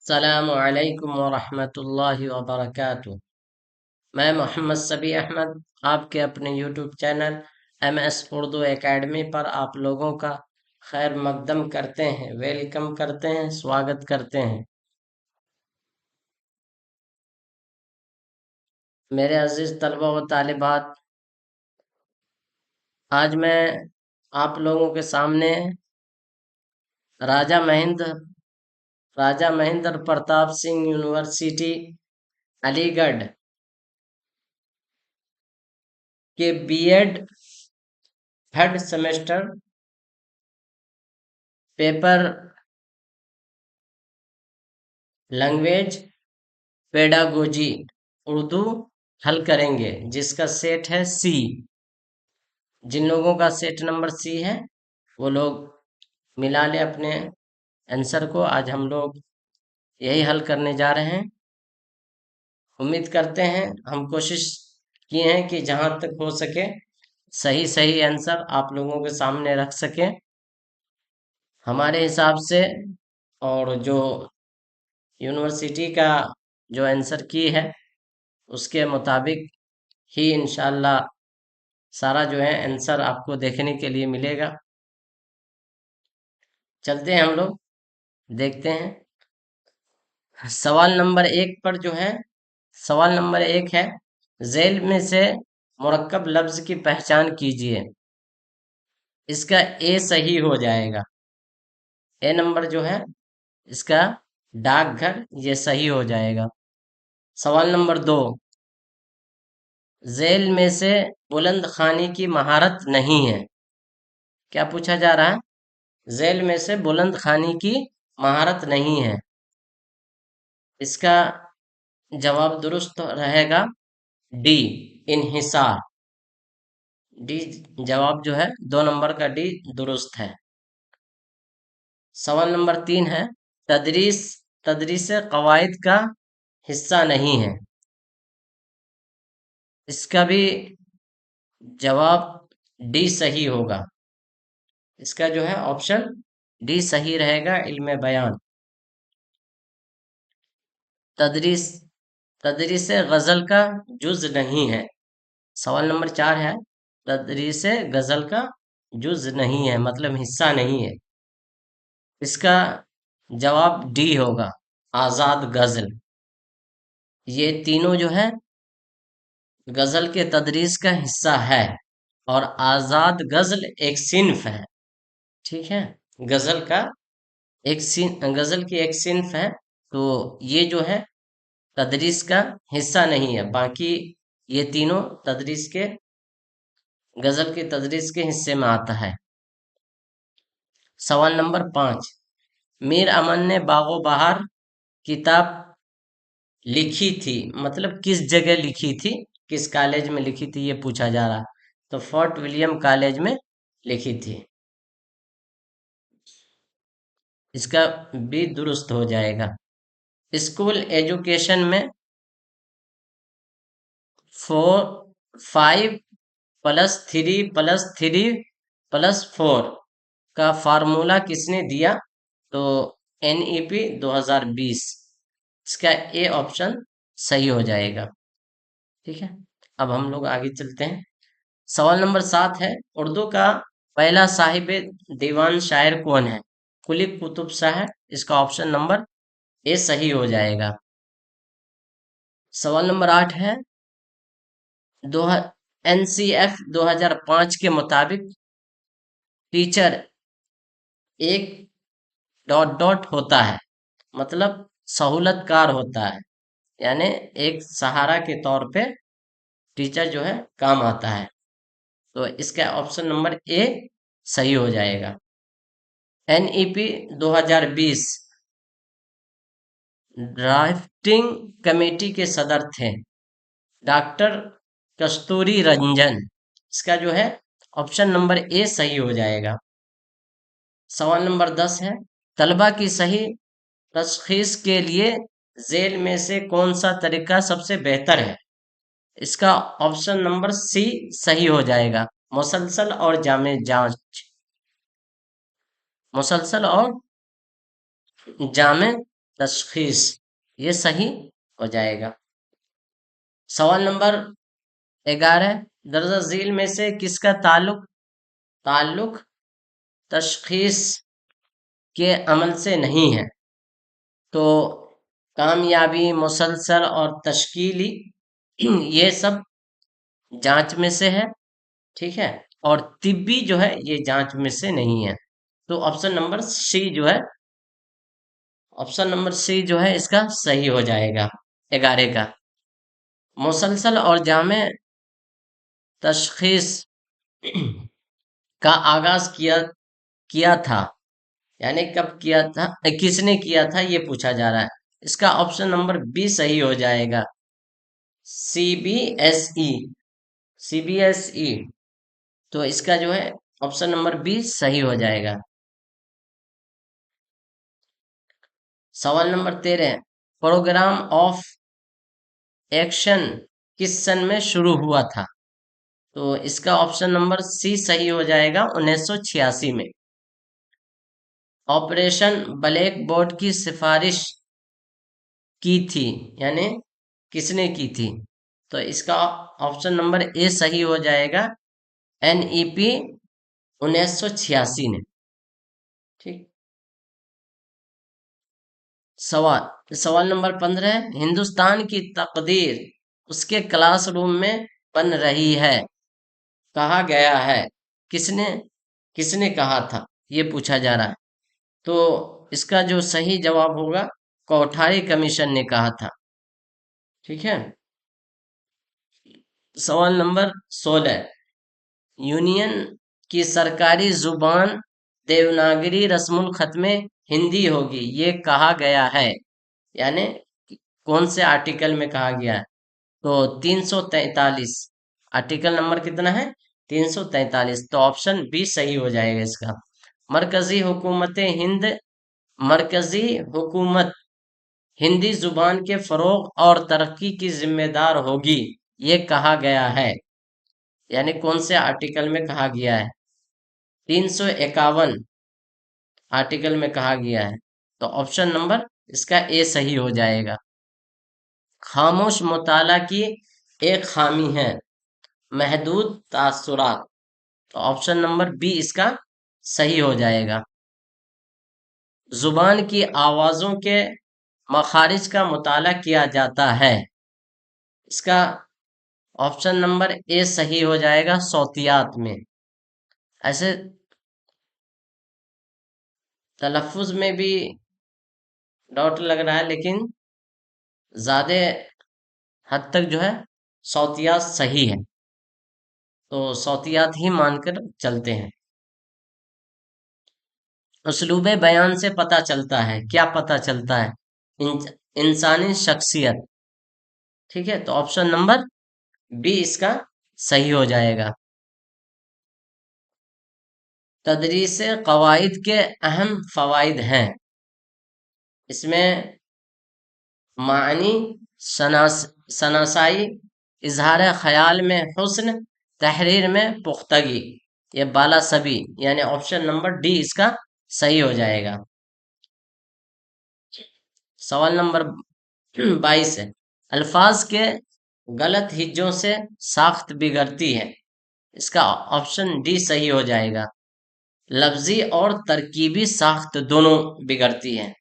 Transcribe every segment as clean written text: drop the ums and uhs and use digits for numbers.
अस्सलामु अलैकुम वरहमतुल्लाहि वबरकातुह। मैं मोहम्मद सबी अहमद आपके अपने YouTube channel MS Urdu academy पर आप लोगों का खैर मकदम करते हैं, वेलकम करते हैं, स्वागत करते हैं। मेरे अजीज तलबा व तालिबात, आज मैं आप लोगों के सामने राजा महेंद्र राजा महेंद्र प्रताप सिंह यूनिवर्सिटी अलीगढ़ के BEd third semester paper language pedagogy Urdu हल करेंगे, जिसका सेट है सी। जिन लोगों का सेट नंबर सी है वो लोग मिला ले अपने आंसर को। आज हम लोग यही हल करने जा रहे हैं। उम्मीद करते हैं, हम कोशिश किए हैं कि जहां तक हो सके सही सही आंसर आप लोगों के सामने रख सकें हमारे हिसाब से। और जो यूनिवर्सिटी का जो आंसर की है उसके मुताबिक ही इंशाल्लाह सारा जो है आंसर आपको देखने के लिए मिलेगा। चलते हैं हम लोग देखते हैं। सवाल नंबर एक पर जो है, सवाल नंबर एक है, जेल में से मुरक्कब लफ्ज की पहचान कीजिए। इसका ए सही हो जाएगा। ए नंबर जो है इसका डाकघर, ये सही हो जाएगा। सवाल नंबर दो, जेल में से बुलंद खानी की महारत नहीं है। क्या पूछा जा रहा है? जेल में से बुलंद खानी की महारत नहीं है। इसका जवाब दुरुस्त रहेगा डी, इन्हिसार। डी जवाब जो है, 2 नंबर का डी दुरुस्त है। सवाल नंबर 3 है, तदरीस तदरीस कवायद का हिस्सा नहीं है। इसका भी जवाब डी सही होगा। इसका जो है ऑप्शन डी सही रहेगा, इल्म बयान। तदरीस तदरीस गजल का जुज नहीं है। सवाल नंबर 4 है, तदरीस गजल का जुज नहीं है मतलब हिस्सा नहीं है। इसका जवाब डी होगा, आजाद गजल। ये तीनों जो है गजल के तदरीस का हिस्सा है, और आजाद गजल एक सिन्फ है। ठीक है, गजल का गजल की एक सिन्फ है। तो ये जो है तदरीस का हिस्सा नहीं है। बाकी ये तीनों तदरीस के गजल के तदरीस के हिस्से में आता है। सवाल नंबर 5, मीर अमन ने बागो बहार किताब लिखी थी, मतलब किस जगह लिखी थी, किस कॉलेज में लिखी थी, ये पूछा जा रहा। तो फोर्ट विलियम कॉलेज में लिखी थी। इसका भी दुरुस्त हो जाएगा। स्कूल एजुकेशन में 5+3+3+4 का फार्मूला किसने दिया? तो NEP 2020। इसका ए ऑप्शन सही हो जाएगा। ठीक है, अब हम लोग आगे चलते हैं। सवाल नंबर 7 है, उर्दू का पहला साहिब दीवान शायर कौन है? कुली कुतुब शाह। इसका ऑप्शन नंबर ए सही हो जाएगा। सवाल नंबर 8 है, दो NCF 2005 के मुताबिक टीचर एक डॉट डॉट होता है, मतलब सहूलतकार होता है, यानी एक सहारा के तौर पे टीचर जो है काम आता है। तो इसका ऑप्शन नंबर ए सही हो जाएगा। NEP 2020 ड्राफ्टिंग कमेटी के सदर थे डॉक्टर कस्तूरी रंजन। इसका जो है ऑप्शन नंबर ए सही हो जाएगा। सवाल नंबर 10 है, तलबा की सही तशखीस के लिए जेल में से कौन सा तरीका सबसे बेहतर है? इसका ऑप्शन नंबर सी सही हो जाएगा, मुसलसल और जामे जांच। मुसलसल और जामे तशखीस, ये सही हो जाएगा। सवाल नंबर 11, दर्जा झील में से किसका ताल्लुक ताल्लुक तशखीस के अमल से नहीं है? तो कामयाबी, मुसलसल और तश्कीली, ये सब जांच में से है, ठीक है। और तिब्बी जो है ये जांच में से नहीं है। तो ऑप्शन नंबर सी जो है इसका सही हो जाएगा 11 का। मुसलसल और जामे तशखीस का आगाज किया किया था, यानी कब किया था, किसने किया था, ये पूछा जा रहा है। इसका ऑप्शन नंबर बी सही हो जाएगा, CBSE। CBSE, तो इसका जो है ऑप्शन नंबर बी सही हो जाएगा। सवाल नंबर 13, प्रोग्राम ऑफ एक्शन किस सन में शुरू हुआ था? तो इसका ऑप्शन नंबर सी सही हो जाएगा, 1986 में। ऑपरेशन ब्लैक बोर्ड की सिफारिश की थी, यानी किसने की थी? तो इसका ऑप्शन नंबर ए सही हो जाएगा, NEP 1986 ने, ठीक। सवाल नंबर 15, हिंदुस्तान की तकदीर उसके क्लासरूम में बन रही है, कहा गया है, किसने किसने कहा था, ये पूछा जा रहा है। तो इसका जो सही जवाब होगा, कोठारी कमीशन ने कहा था, ठीक है। सवाल नंबर 16, यूनियन की सरकारी जुबान देवनागरी रस्मुल खत में हिंदी होगी, ये कहा गया है, यानी कौन से आर्टिकल में कहा गया है? तो 343, आर्टिकल नंबर कितना है? 343, तो ऑप्शन बी सही हो जाएगा इसका। मरकजी हुकूमत हिंद मरकजी हुकूमत हिंदी जुबान के फरोग और तरक्की की जिम्मेदार होगी, ये कहा गया है, यानी कौन से आर्टिकल में कहा गया है? 351 आर्टिकल में कहा गया है, तो ऑप्शन नंबर इसका ए सही हो जाएगा। खामोश मुताला की एक खामी है, महदूद तासुरात, तो ऑप्शन नंबर बी इसका सही हो जाएगा। जुबान की आवाजों के मखारिज का मुताला किया जाता है, इसका ऑप्शन नंबर ए सही हो जाएगा, सौतियात में। ऐसे तलफ्फुज में भी डाउट लग रहा है, लेकिन ज्यादा हद तक जो है सौतियात सही है, तो सौतियात ही मानकर चलते हैं। उसलूबे बयान से पता चलता है, क्या पता चलता है? इंसानी शख्सियत, ठीक है। तो ऑप्शन नंबर बी इसका सही हो जाएगा। तदरीस कवाइद के अहम फवाइद हैं, इसमें मानी, सनासाई, इजहार ख्याल में हुस्न, तहरीर में पुख्तगी, ये बाला सभी, यानी ऑप्शन नंबर डी इसका सही हो जाएगा। सवाल नंबर 22 है, अल्फाज के गलत हिज्जों से साख्त बिगड़ती है, इसका ऑप्शन डी सही हो जाएगा। लफ्जी और तरकीबी साख्त दोनों बिगड़ती है,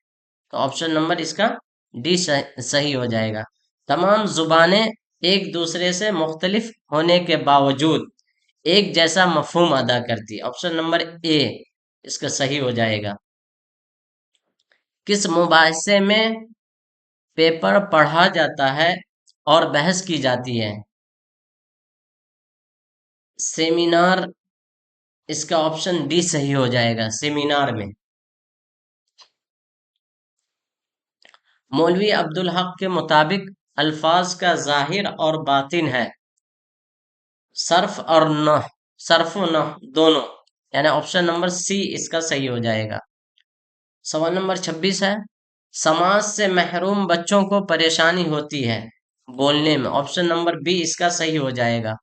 तो ऑप्शन नंबर इसका डी सही हो जाएगा। तमाम जुबानें एक दूसरे से मुख्तलिफ होने के बावजूद एक जैसा मफहूम अदा करती है, ऑप्शन नंबर ए इसका सही हो जाएगा। किस मुबाहिसे में पेपर पढ़ा जाता है और बहस की जाती है? सेमिनार, इसका ऑप्शन डी सही हो जाएगा, सेमिनार में। मौलवी अब्दुल हक के मुताबिक अल्फाज का जाहिर और बातिन है, सर्फ और नह सर्फ और नह दोनों, यानी ऑप्शन नंबर सी इसका सही हो जाएगा। सवाल नंबर 26 है, समाज से महरूम बच्चों को परेशानी होती है बोलने में, ऑप्शन नंबर बी इसका सही हो जाएगा।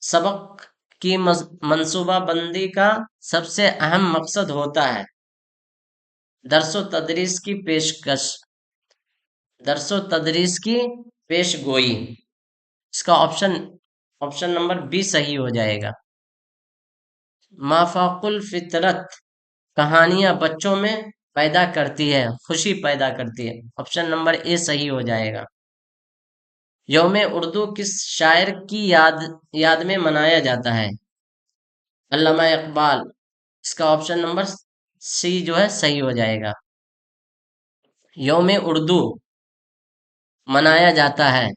सबक की मंसूबा बंदी का सबसे अहम मकसद होता है, दरसो तदरीस की पेशकश, दरसो तदरीस की पेशगोई, इसका ऑप्शन ऑप्शन नंबर बी सही हो जाएगा। माफाकुल फितरत, कहानियां बच्चों में पैदा करती है, खुशी पैदा करती है, ऑप्शन नंबर ए सही हो जाएगा। यौम उर्दू किस शायर की याद में मनाया जाता है? अल्लामा इकबाल, इसका ऑप्शन नंबर सी जो है सही हो जाएगा। यौम उर्दू मनाया जाता है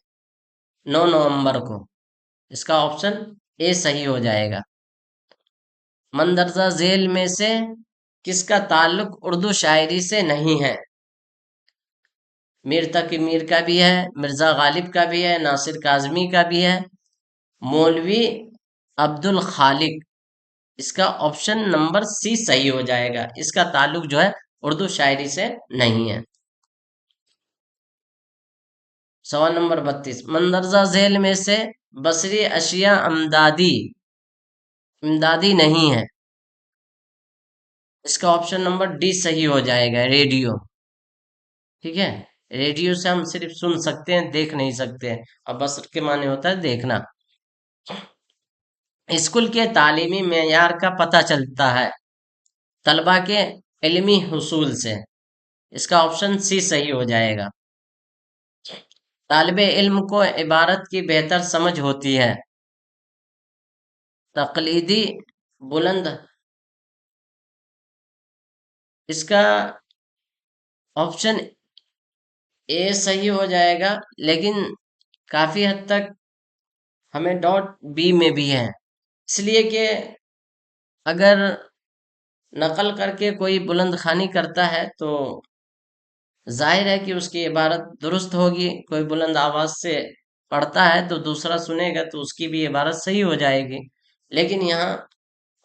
9 नवंबर को, इसका ऑप्शन ए सही हो जाएगा। मंदरजा झेल में से किसका ताल्लुक उर्दू शायरी से नहीं है? मीर तकी मीर का भी है, मिर्जा गालिब का भी है, नासिर काजमी का भी है, मौलवी अब्दुल खालिक, इसका ऑप्शन नंबर सी सही हो जाएगा। इसका ताल्लुक जो है उर्दू शायरी से नहीं है। सवाल नंबर 32, मंदरजा झेल में से बसरी अशिया इमदादी नहीं है, इसका ऑप्शन नंबर डी सही हो जाएगा, रेडियो। ठीक है, रेडियो से हम सिर्फ सुन सकते हैं, देख नहीं सकते हैं, और बसर के माने होता है देखना। स्कूल के तालीमी मेयार का पता चलता है तलबा के इल्मी हुसूल से, इसका ऑप्शन सी सही हो जाएगा। तालिबे इल्म को इबारत की बेहतर समझ होती है, तकलीदी बुलंद, इसका ऑप्शन ए सही हो जाएगा, लेकिन काफी हद तक हमें डॉट बी में भी है, इसलिए कि अगर नकल करके कोई बुलंद खानी करता है तो जाहिर है कि उसकी इबारत दुरुस्त होगी। कोई बुलंद आवाज से पढ़ता है तो दूसरा सुनेगा तो उसकी भी इबारत सही हो जाएगी। लेकिन यहाँ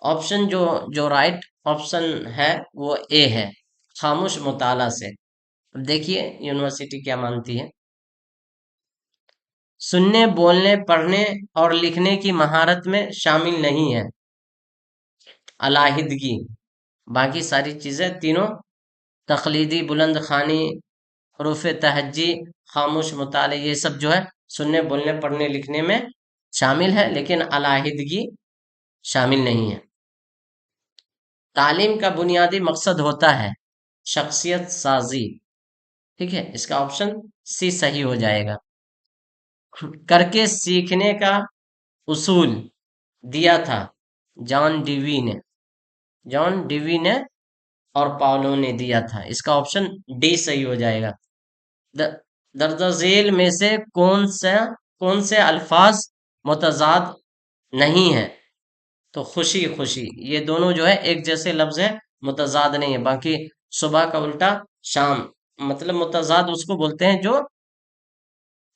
ऑप्शन जो जो राइट ऑप्शन है वो ए है, खामोश मुताला से। अब देखिए यूनिवर्सिटी क्या मानती है। सुनने बोलने पढ़ने और लिखने की महारत में शामिल नहीं है अलाहिदगी, बाकी सारी चीजें तीनों तकलीदी बुलंद खानी हरूफ तहज्जी खामोश मुताले ये सब जो है सुनने बोलने पढ़ने लिखने में शामिल है, लेकिन अलाहिदगी शामिल नहीं है। तालीम का बुनियादी मकसद होता है शख्सियत साजी, ठीक है, इसका ऑप्शन सी सही हो जाएगा। करके सीखने का उसूल दिया था जॉन डीवी ने, जॉन डीवी ने और पाउलो ने दिया था, इसका ऑप्शन डी सही हो जाएगा। द- दर्ज झेल में से कौन से अल्फाज मुतजाद नहीं है? तो खुशी खुशी ये दोनों जो है एक जैसे लफ्ज है, मुतजाद नहीं है। बाकी सुबह का उल्टा शाम, मतलब मुतजाद उसको बोलते हैं जो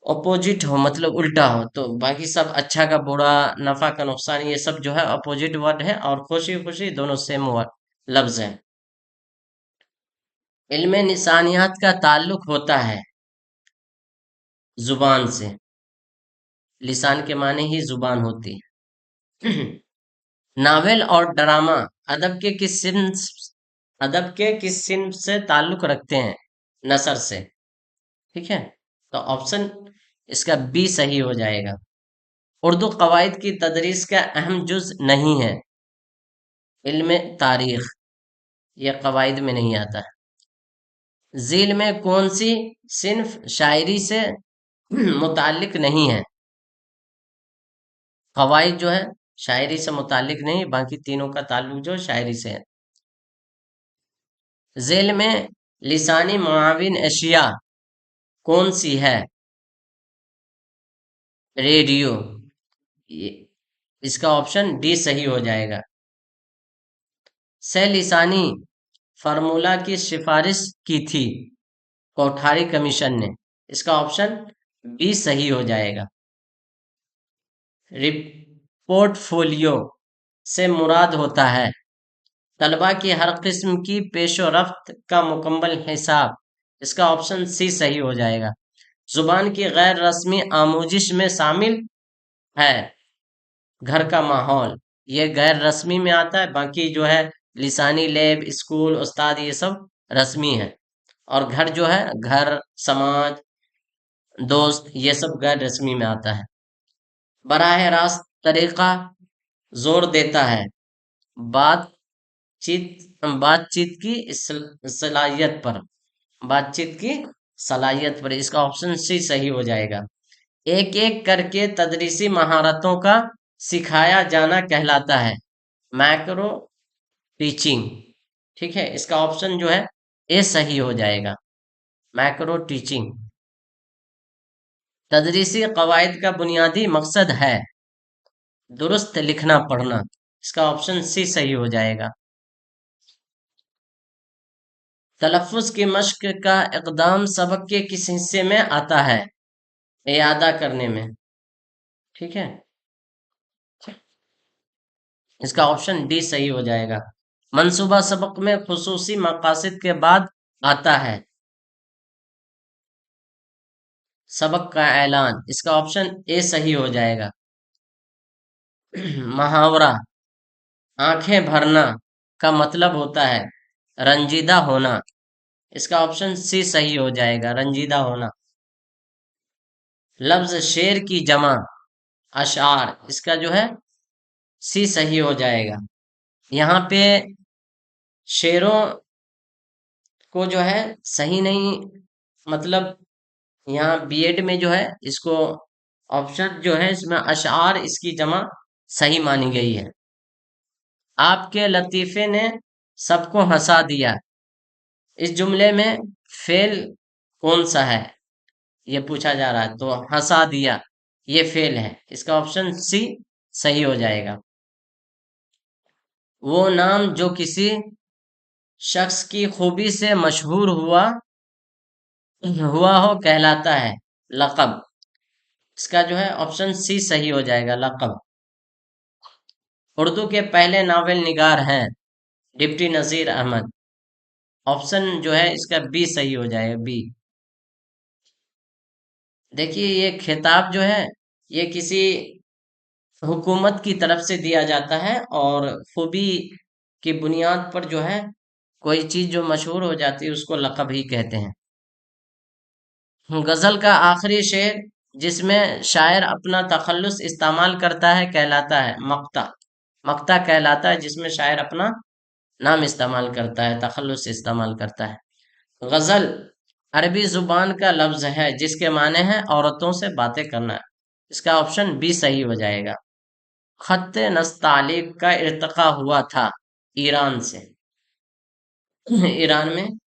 अपोजिट हो, मतलब उल्टा हो। तो बाकी सब अच्छा का बुरा, नफा का नुकसान, ये सब जो है अपोजिट वर्ड है, और खुशी खुशी दोनों सेम वर्ड लफ्ज है। इल्म निशानियात का ताल्लुक होता है जुबान से, लिसान के माने ही जुबान होती है। नावेल और ड्रामा अदब के किस सिन्फ से ताल्लुक रखते हैं? नसर से, ठीक है, तो ऑप्शन इसका बी सही हो जाएगा। उर्दू कवायद की तदरीस का अहम जुज नहीं है इल्म तारीख, यह कवायद में नहीं आता। झील में कौन सी सिन्फ शायरी से मुतालिक नहीं है? कवायद जो है शायरी से मुतालिक नहीं, बाकी तीनों का ताल्लुक जो शायरी से है। झेल में लिसानी मुआविन अशिया कौन सी है? रेडियो, ये इसका ऑप्शन डी सही हो जाएगा। से लिसानी फार्मूला की सिफारिश की थी कोठारी कमीशन ने, इसका ऑप्शन बी सही हो जाएगा। रिपोर्टफोलियो से मुराद होता है तलबा की हर किस्म की पेशो रफ्त का मुकम्मल हिसाब, इसका ऑप्शन सी सही हो जाएगा। जुबान की गैर रस्मी आमोजिश में शामिल है घर का माहौल, ये गैर रस्मी में आता है। बाकी जो है लिसानी लैब स्कूल उस्ताद ये सब रस्मी है। और घर जो है, घर, समाज, दोस्त, ये सब गैर रस्मी में आता है। बराह रास्त तरीका जोर देता है बातचीत की सलाहियत पर। बातचीत की सलाहियत पर, इसका ऑप्शन सी सही हो जाएगा। एक एक करके तदरीसी महारतों का सिखाया जाना कहलाता है मैक्रो टीचिंग। ठीक है, इसका ऑप्शन जो है ए सही हो जाएगा, मैक्रो टीचिंग। तदरीसी कवायद का बुनियादी मकसद है दुरुस्त लिखना पढ़ना। इसका ऑप्शन सी सही हो जाएगा। तलफ़ुज़ की मश्क का इक़दाम सबक के किस हिस्से में आता है? इयादा करने में। ठीक है, इसका ऑप्शन डी सही हो जाएगा। मंसूबा सबक में खुसूसी मकासद के बाद आता है सबक का ऐलान। इसका ऑप्शन ए सही हो जाएगा। मुहावरा आंखें भरना का मतलब होता है रंजीदा होना। इसका ऑप्शन सी सही हो जाएगा, रंजीदा होना। लफ्ज शेर की जमा अशार, इसका जो है सी सही हो जाएगा। यहाँ पे शेरों को जो है सही नहीं, मतलब यहाँ बीएड में जो है इसको ऑप्शन जो है इसमें अशार इसकी जमा सही मानी गई है। आपके लतीफे ने सबको हंसा दिया, इस जुमले में फेल कौन सा है ये पूछा जा रहा है, तो हंसा दिया ये फेल है। इसका ऑप्शन सी सही हो जाएगा। वो नाम जो किसी शख्स की खूबी से मशहूर हुआ हुआ हो कहलाता है लक़ब। इसका जो है ऑप्शन सी सही हो जाएगा, लक़ब। उर्दू के पहले नावल निगार हैं डिप्टी नज़ीर अहमद। ऑप्शन जो है इसका बी सही हो जाएगा, बी। देखिए ये खिताब जो है ये किसी हुकूमत की तरफ से दिया जाता है, और खूबी की बुनियाद पर जो है कोई चीज जो मशहूर हो जाती है उसको लक़ब ही कहते हैं। गजल का आखिरी शेर जिसमें शायर अपना तखल्लुस इस्तेमाल करता है कहलाता है मक्ता। मक्ता कहलाता है जिसमें शायर अपना नाम इस्तेमाल करता है, तखल्लुस इस्तेमाल करता है। गजल अरबी जुबान का लफ्ज है जिसके माने हैं औरतों से बातें करना। इसका ऑप्शन बी सही हो जाएगा। खत नस्तालिक का इर्तका हुआ था ईरान से, ईरान में।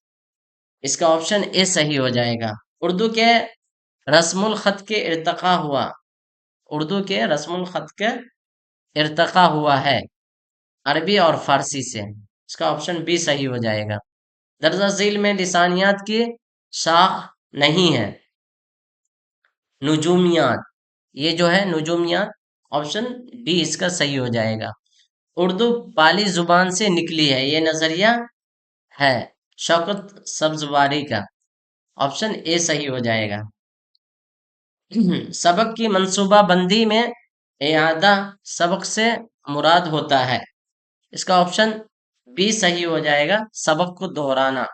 इसका ऑप्शन ए सही हो जाएगा। उर्दू के रस्मुल खत के इर्तका हुआ, उर्दू के रस्मुल खत के इर्तका हुआ है अरबी और फारसी से। इसका ऑप्शन बी सही हो जाएगा। दर्जा झील में लिसानियात की शाख नहीं है नुजूमियात, ये जो है नुजूमियात, ऑप्शन डी इसका सही हो जाएगा। उर्दू पाली जुबान से निकली है ये नजरिया है शौकत सब्जवारी का। ऑप्शन ए सही हो जाएगा। सबक की मंसूबा बंदी में इआदा सबक से मुराद होता है। इसका ऑप्शन बी सही हो जाएगा, सबक को दोहराना।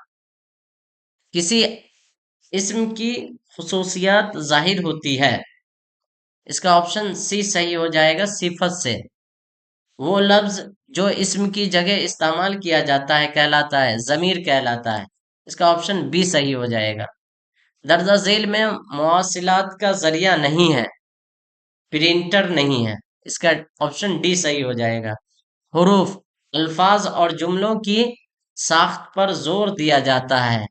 किसी इस्म की खुसूसियात जाहिर होती है। इसका ऑप्शन सी सही हो जाएगा, सिफत से। वो लफ्ज जो इस्म की जगह इस्तेमाल किया जाता है कहलाता है जमीर कहलाता है। इसका ऑप्शन बी सही हो जाएगा। दर्जा झेल में मवासिलात का जरिया नहीं है प्रिंटर नहीं है। इसका ऑप्शन डी सही हो जाएगा। हुरूफ अल्फाज और जुमलों की साख्त पर जोर दिया जाता है।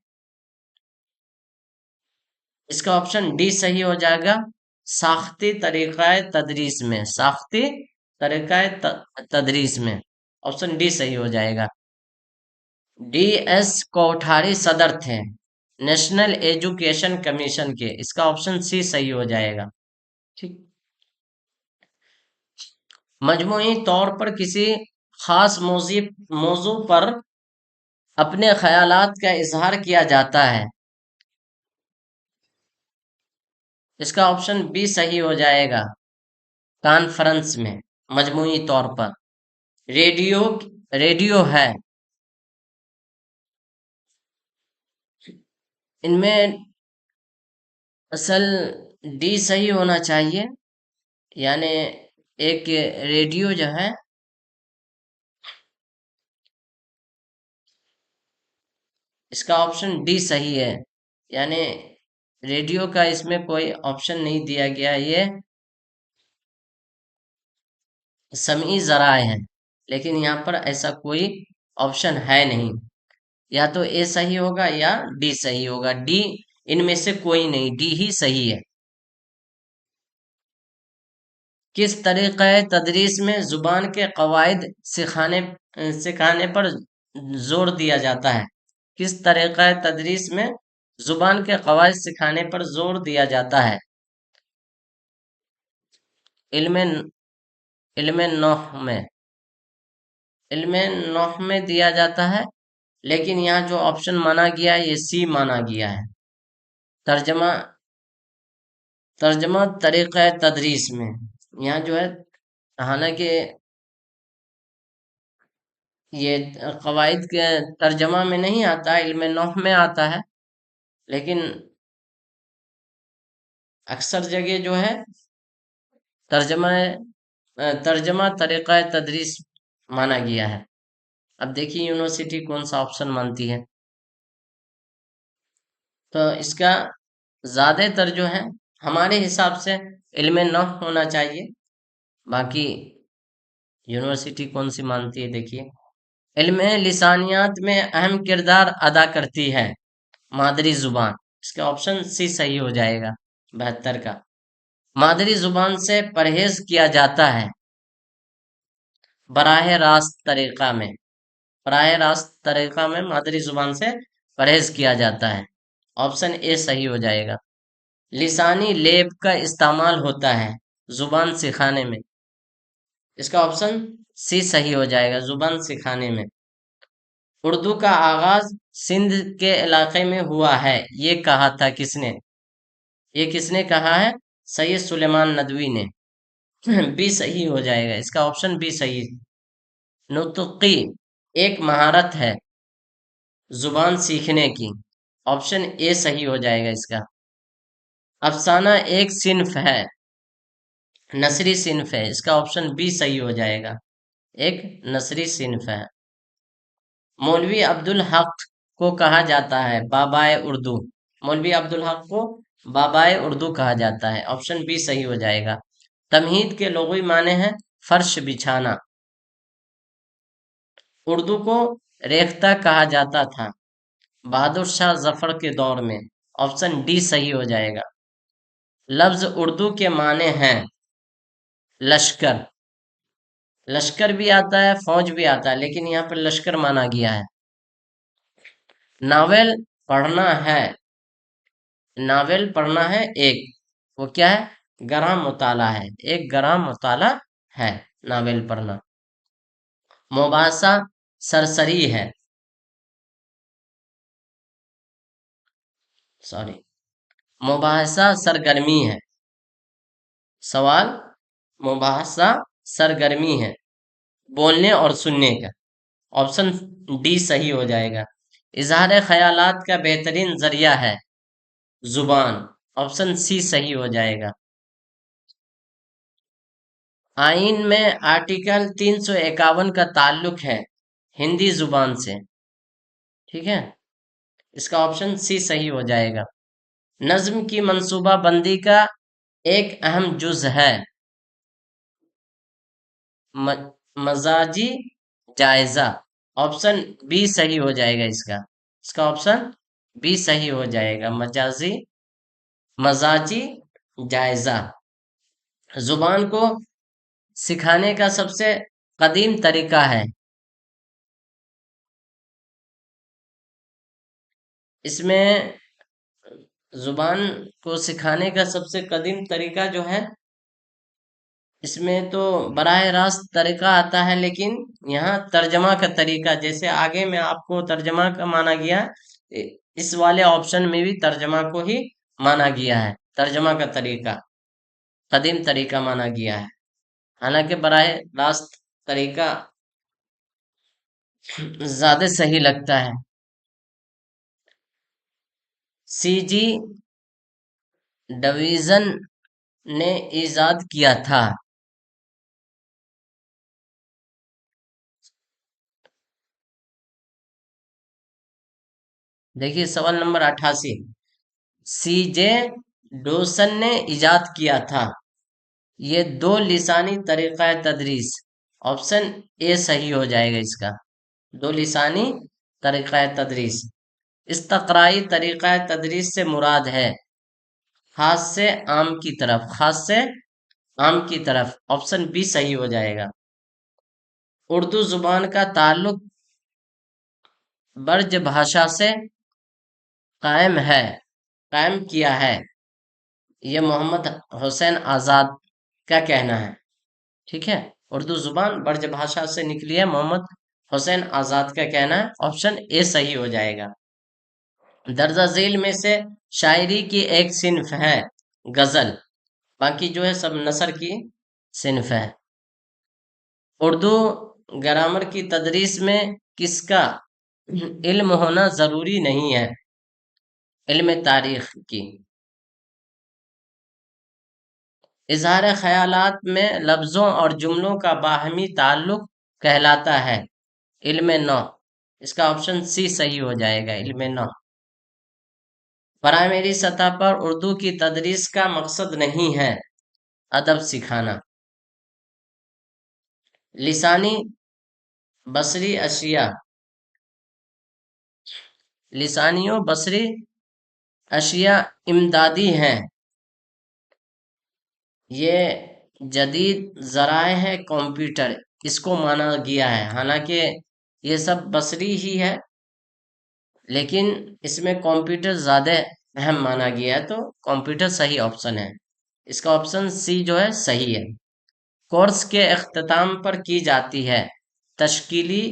इसका ऑप्शन डी सही हो जाएगा। साख्ती तरीक़ाए तदरीस में, साख्ती तरीक़ाए तदरीस में, ऑप्शन डी सही हो जाएगा। डी एस कोठारी सदर थे नेशनल एजुकेशन कमीशन के। इसका ऑप्शन सी सही हो जाएगा। ठीक। मजमूई तौर पर किसी खास मौजू पर अपने ख्यालात का इजहार किया जाता है। इसका ऑप्शन बी सही हो जाएगा, कॉन्फ्रेंस में, मजमूई तौर पर। रेडियो रेडियो है इनमें असल डी सही होना चाहिए, यानी एक रेडियो जो है, इसका ऑप्शन डी सही है। यानी रेडियो का इसमें कोई ऑप्शन नहीं दिया गया, ये समई जराए हैं, लेकिन यहाँ पर ऐसा कोई ऑप्शन है नहीं। या तो ए सही होगा या डी सही होगा, डी इनमें से कोई नहीं, डी ही सही है। किस तरीक़े तदरीस में ज़ुबान के कवायद सिखाने पर जोर दिया जाता है? किस तरीक़े तदरीस में ज़ुबान के कवायद सिखाने पर जोर दिया जाता है? इल्म इल्म नौह में, इल्म नौह में दिया जाता है, लेकिन यहाँ जो ऑप्शन माना गया है ये सी माना गया है। तर्जमा तर्जमा तरीक़े तदरीस में, यहाँ जो है, हालांकि ये कवायद के तर्जमा में नहीं आता, इल्म नौह में आता है, लेकिन अक्सर जगह जो है तर्जमा तर्जमा तरीक़ा तदरीस माना गया है। अब देखिए यूनिवर्सिटी कौन सा ऑप्शन मानती है। तो इसका ज़्यादातर जो है हमारे हिसाब से इल्म नौह होना चाहिए। बाकी यूनिवर्सिटी कौन सी मानती है, देखिए। इल्म लिसानियात में अहम किरदार अदा करती है मादरी जुबान, इसका ऑप्शन सी सही हो जाएगा, 72 का। मादरी जुबान से परहेज किया जाता है बराह रास्त तरीका में, बराह रास्त तरीका में मादरी जुबान से परहेज किया जाता है, ऑप्शन ए सही हो जाएगा। लिसानी लेब का इस्तेमाल होता है जुबान सिखाने में, इसका ऑप्शन सी सही हो जाएगा, जुबान सिखाने में। उर्दू का आगाज सिंध के इलाके में हुआ है, ये कहा था किसने? ये किसने कहा है? सैयद सुलेमान नदवी ने। बी सही हो जाएगा, इसका ऑप्शन बी सही। नुतकी एक महारत है जुबान सीखने की, ऑप्शन ए सही हो जाएगा इसका। अफसाना एक सिन्फ है, नसरी सिन्फ है, इसका ऑप्शन बी सही हो जाएगा, एक नसरी सिन्फ है। मौलवी अब्दुल हक को कहा जाता है बाबाए उर्दू, मौलवी अब्दुल हक को बाबाए उर्दू कहा जाता है, ऑप्शन बी सही हो जाएगा। तमहीद के लुग़वी माने हैं फर्श बिछाना, उर्दू को रेख्ता कहा जाता था बहादुर शाह जफर के दौर में, ऑप्शन डी सही हो जाएगा। लफ्ज उर्दू के माने हैं लश्कर, लश्कर भी आता है, फौज भी आता है, लेकिन यहाँ पर लश्कर माना गया है। नावल पढ़ना है, नावल पढ़ना है एक, वो क्या है? गरम मुताला है, एक गरम मुताला है नावल पढ़ना। मुबासा सरसरी है, सॉरी, मुबासा सरगर्मी है, सवाल मुबासा सरगर्मी है बोलने और सुनने का, ऑप्शन डी सही हो जाएगा। इजहार ख्यालात का बेहतरीन जरिया है जुबान, ऑप्शन सी सही हो जाएगा। आइन में आर्टिकल 351 का ताल्लुक है हिंदी जुबान से, ठीक है, इसका ऑप्शन सी सही हो जाएगा। नज्म की मंसूबा बंदी का एक अहम जुज है मजाजी जायजा, ऑप्शन बी सही हो जाएगा इसका, इसका ऑप्शन बी सही हो जाएगा, मजाजी जायजा। जुबान को सिखाने का सबसे कदीम तरीका है, इसमें जुबान को सिखाने का सबसे कदीम तरीका जो है, इसमें तो बराह रास्त तरीका आता है, लेकिन यहाँ तर्जमा का तरीका, जैसे आगे में आपको तर्जमा का माना गया है, इस वाले ऑप्शन में भी तर्जमा को ही माना गया है, तर्जमा का तरीका कदीम तरीका माना गया है। हालांकि बराह रास्त तरीका ज्यादा सही लगता है। सीजी डिवीजन ने इजाद किया था। देखिए सवाल नंबर 88, सीजे डोसन ने इजाद किया था। ये दो लिसानी तरीका तदरीस, ऑप्शन ए सही हो जाएगा इसका। दो लिसानी तरीका तदरीस, इस्तक़राई तरीका तदरीस से मुराद है खास से आम की तरफ, खास से आम की तरफ, ऑप्शन बी सही हो जाएगा। उर्दू जुबान का ताल्लुक ब्रज भाषा से कायम है, कायम किया है, ये मोहम्मद हुसैन आजाद का कहना है। ठीक है, उर्दू जुबान ब्रज भाषा से निकली है, मोहम्मद हुसैन आजाद का कहना है, ऑप्शन ए सही हो जाएगा। दर्जा झेल में से शायरी की एक सिन्फ है गजल, बाकी जो है सब नसर की सिन्फ है। उर्दू ग्रामर की तदरीस में किसका इल्म होना जरूरी नहीं है? इल्म तारीख की। इजहार ख्यालात में लफ्जों और जुमलों का बाहमी ताल्लुक कहलाता है इल्म नौ, इसका ऑप्शन सी सही हो जाएगा, इल्म नौ। प्राइमरी सतह पर उर्दू की तदरीस का मकसद नहीं है अदब सिखाना। लिसानी बसरी अशिया, लिसानियों बसरी अशिया इमदादी हैं, ये जदीद ज़राए है कंप्यूटर, इसको माना गया है। हालांकि ये सब बसरी ही है, लेकिन इसमें कंप्यूटर ज़्यादा अहम माना गया है, तो कंप्यूटर सही ऑप्शन है। इसका ऑप्शन सी जो है सही है। कोर्स के अख्ताम पर की जाती है तश्कीली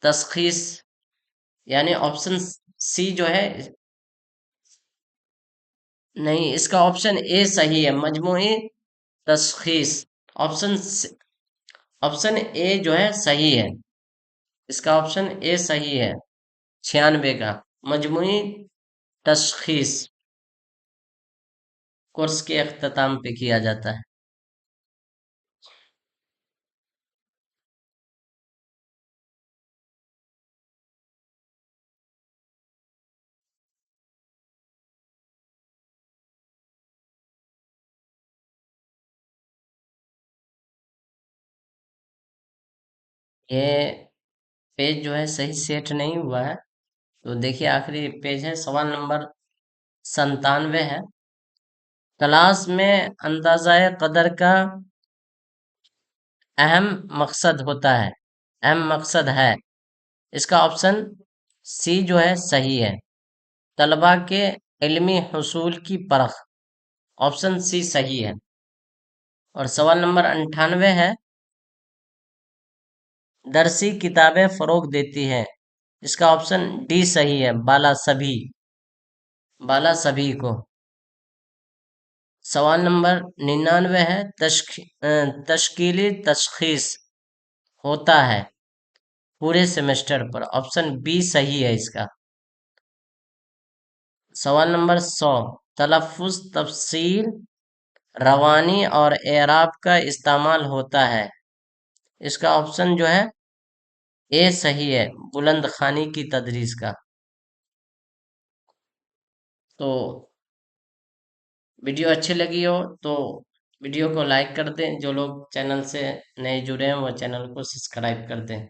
तशखीस, यानी ऑप्शन सी जो है, नहीं, इसका ऑप्शन ए सही है, मजमूई तशखीस। ऑप्शन ऑप्शन ए जो है सही है, इसका ऑप्शन ए सही है। 96 का मजमूई तशखीस कोर्स के अख्ताम पे किया जाता है। ये पेज जो है सही सेट नहीं हुआ है, तो देखिए आखिरी पेज है, सवाल नंबर 97 है। क्लास में अंदाज़ा कदर का अहम मकसद होता है, अहम मकसद है, इसका ऑप्शन सी जो है सही है। तलबा के इल्मी हुसूल की परख, ऑप्शन सी सही है। और सवाल नंबर 98 है, दरसी किताबें फरोग देती है, इसका ऑप्शन डी सही है, बाला सभी, बाला सभी को। सवाल नंबर 99 है, तश्कीली तशखीस होता है पूरे सेमेस्टर पर, ऑप्शन बी सही है इसका। सवाल नंबर 100, तलफ़ुज़ तफसीर रवानी और एराब का इस्तेमाल होता है, इसका ऑप्शन जो है ए सही है, बुलंद खानी की तदरीस का। तो वीडियो अच्छी लगी हो तो वीडियो को लाइक कर दें, जो लोग चैनल से नए जुड़े हैं वो चैनल को सब्सक्राइब कर दें।